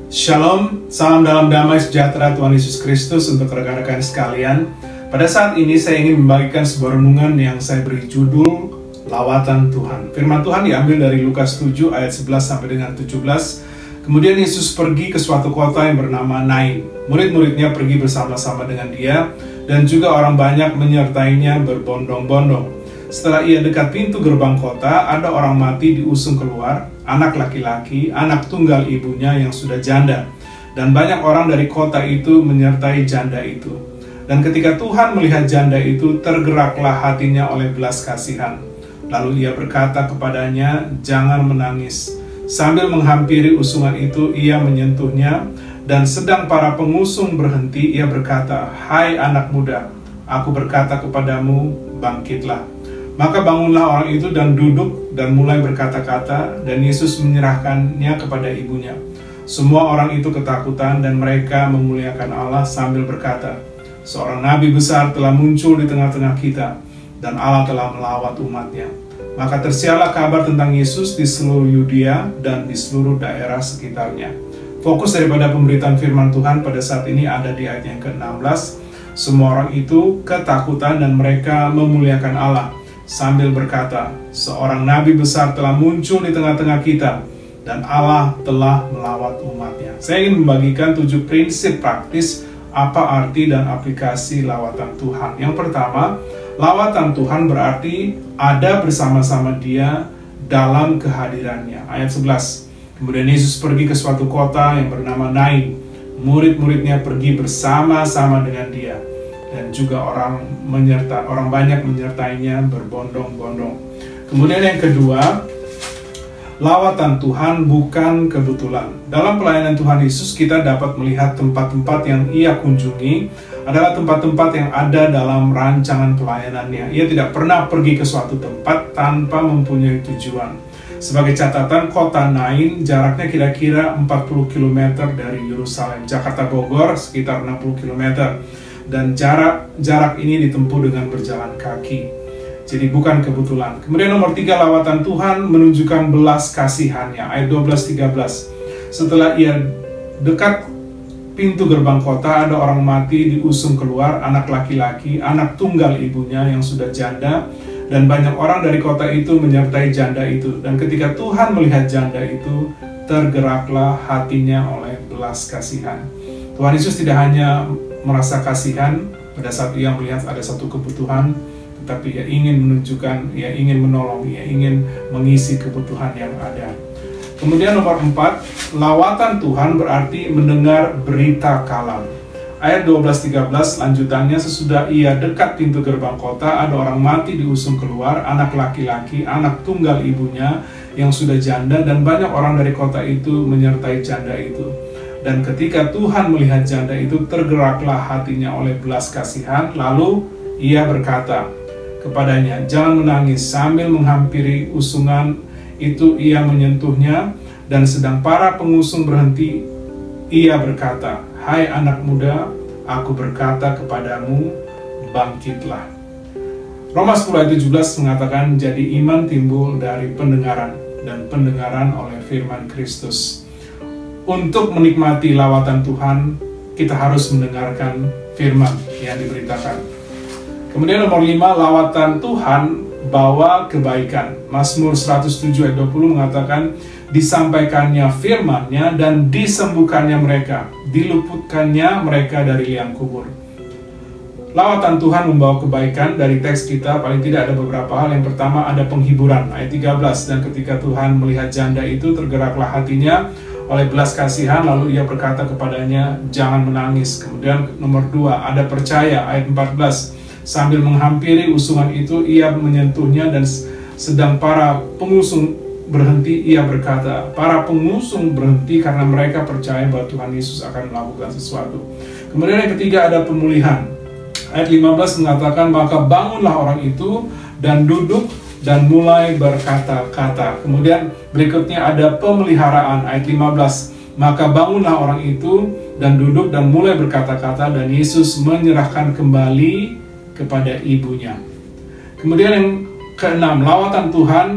Shalom, salam dalam damai sejahtera Tuhan Yesus Kristus untuk rekan-rekan sekalian. Pada saat ini saya ingin membagikan sebuah renungan yang saya beri judul Lawatan Tuhan. Firman Tuhan diambil dari Lukas 7 ayat 11 sampai dengan 17. Kemudian Yesus pergi ke suatu kota yang bernama Nain. Murid-muridnya pergi bersama-sama dengan dia, dan juga orang banyak menyertainya berbondong-bondong. Setelah ia dekat pintu gerbang kota, ada orang mati diusung keluar, anak laki-laki, anak tunggal ibunya yang sudah janda. Dan banyak orang dari kota itu menyertai janda itu. Dan ketika Tuhan melihat janda itu, tergeraklah hatinya oleh belas kasihan. Lalu ia berkata kepadanya, "Jangan menangis." Sambil menghampiri usungan itu, ia menyentuhnya, dan sedang para pengusung berhenti, ia berkata, "Hai anak muda, aku berkata kepadamu, bangkitlah." Maka bangunlah orang itu dan duduk dan mulai berkata-kata, dan Yesus menyerahkannya kepada ibunya. Semua orang itu ketakutan dan mereka memuliakan Allah sambil berkata, "Seorang nabi besar telah muncul di tengah-tengah kita, dan Allah telah melawat umatnya." Maka tersiarlah kabar tentang Yesus di seluruh Yudea dan di seluruh daerah sekitarnya. Fokus daripada pemberitaan firman Tuhan pada saat ini ada di ayat yang ke-16. Semua orang itu ketakutan dan mereka memuliakan Allah sambil berkata, "Seorang nabi besar telah muncul di tengah-tengah kita, dan Allah telah melawat umatnya." Saya ingin membagikan 7 prinsip praktis apa arti dan aplikasi lawatan Tuhan. Yang pertama, lawatan Tuhan berarti ada bersama-sama Dia dalam kehadirannya. Ayat 11. Kemudian Yesus pergi ke suatu kota yang bernama Nain. Murid-muridnya pergi bersama-sama dengan Dia, dan juga orang banyak menyertainya berbondong-bondong. Kemudian yang kedua, lawatan Tuhan bukan kebetulan. Dalam pelayanan Tuhan Yesus, kita dapat melihat tempat-tempat yang ia kunjungi adalah tempat-tempat yang ada dalam rancangan pelayanannya. Ia tidak pernah pergi ke suatu tempat tanpa mempunyai tujuan. Sebagai catatan, kota Nain jaraknya kira-kira 40 km dari Yerusalem. Jakarta Bogor sekitar 60 km. Dan jarak ini ditempuh dengan berjalan kaki. Jadi bukan kebetulan. Kemudian nomor 3, lawatan Tuhan menunjukkan belas kasihannya. Ayat 12-13. Setelah ia dekat pintu gerbang kota, ada orang mati diusung keluar, anak laki-laki, anak tunggal ibunya yang sudah janda, dan banyak orang dari kota itu menyertai janda itu. Dan ketika Tuhan melihat janda itu, tergeraklah hatinya oleh belas kasihan. Tuhan Yesus tidak hanya merasa kasihan pada saat ia melihat ada satu kebutuhan, tetapi ia ingin menunjukkan, ia ingin menolong, ia ingin mengisi kebutuhan yang ada. Kemudian nomor 4, lawatan Tuhan berarti mendengar berita kalam. Ayat 12-13 lanjutannya, sesudah ia dekat pintu gerbang kota, ada orang mati diusung keluar, anak laki-laki, anak tunggal ibunya yang sudah janda, dan banyak orang dari kota itu menyertai janda itu. Dan ketika Tuhan melihat janda itu, tergeraklah hatinya oleh belas kasihan. Lalu ia berkata kepadanya, "Jangan menangis." Sambil menghampiri usungan itu, ia menyentuhnya, dan sedang para pengusung berhenti, ia berkata, "Hai anak muda, aku berkata kepadamu, bangkitlah." Roma 10 ayat 17 mengatakan, "Jadi iman timbul dari pendengaran, dan pendengaran oleh firman Kristus." Untuk menikmati lawatan Tuhan, kita harus mendengarkan firman yang diberitakan. Kemudian nomor 5, lawatan Tuhan bawa kebaikan. Mazmur 107 ayat 20 mengatakan, "Disampaikannya firman-Nya dan disembuhkannya mereka, diluputkannya mereka dari liang kubur." Lawatan Tuhan membawa kebaikan. Dari teks kita paling tidak ada beberapa hal. Yang pertama, ada penghiburan. Ayat 13, "Dan ketika Tuhan melihat janda itu, tergeraklah hatinya oleh belas kasihan, lalu ia berkata kepadanya, jangan menangis." Kemudian nomor 2, ada percaya. Ayat 14, "Sambil menghampiri usungan itu, ia menyentuhnya, dan sedang para pengusung berhenti, ia berkata." Para pengusung berhenti karena mereka percaya bahwa Tuhan Yesus akan melakukan sesuatu. Kemudian yang ketiga, ada pemulihan. Ayat 15 mengatakan, "Maka bangunlah orang itu dan duduk dan mulai berkata-kata." Kemudian berikutnya ada pemeliharaan. Ayat 15, "Maka bangunlah orang itu dan duduk dan mulai berkata-kata, dan Yesus menyerahkan kembali kepada ibunya." Kemudian yang ke-6, lawatan Tuhan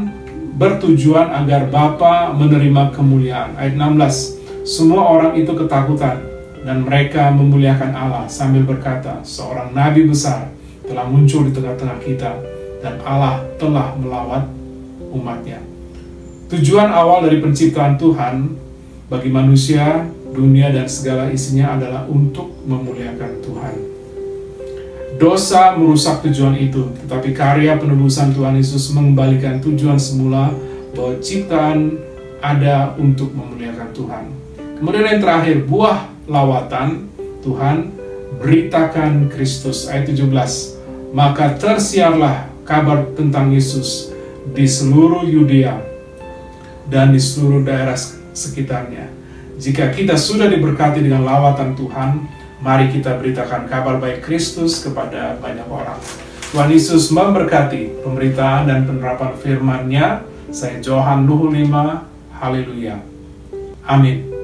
bertujuan agar Bapa menerima kemuliaan. Ayat 16, Semua orang itu ketakutan, dan mereka memuliakan Allah sambil berkata, seorang nabi besar telah muncul di tengah-tengah kita, dan Allah telah melawat umatnya. Tujuan awal dari penciptaan Tuhan bagi manusia, dunia, dan segala isinya adalah untuk memuliakan Tuhan. Dosa merusak tujuan itu, tetapi karya penebusan Tuhan Yesus mengembalikan tujuan semula bahwa ciptaan ada untuk memuliakan Tuhan. Kemudian yang terakhir, buah lawatan Tuhan, beritakan Kristus. Ayat 17, maka tersiarlah kabar tentang Yesus di seluruh Yudea dan di seluruh daerah sekitarnya. Jika kita sudah diberkati dengan lawatan Tuhan, mari kita beritakan kabar baik Kristus kepada banyak orang. Tuhan Yesus memberkati pemberitaan dan penerapan firman-Nya. Saya Johan Luhur 5. Haleluya. Amin.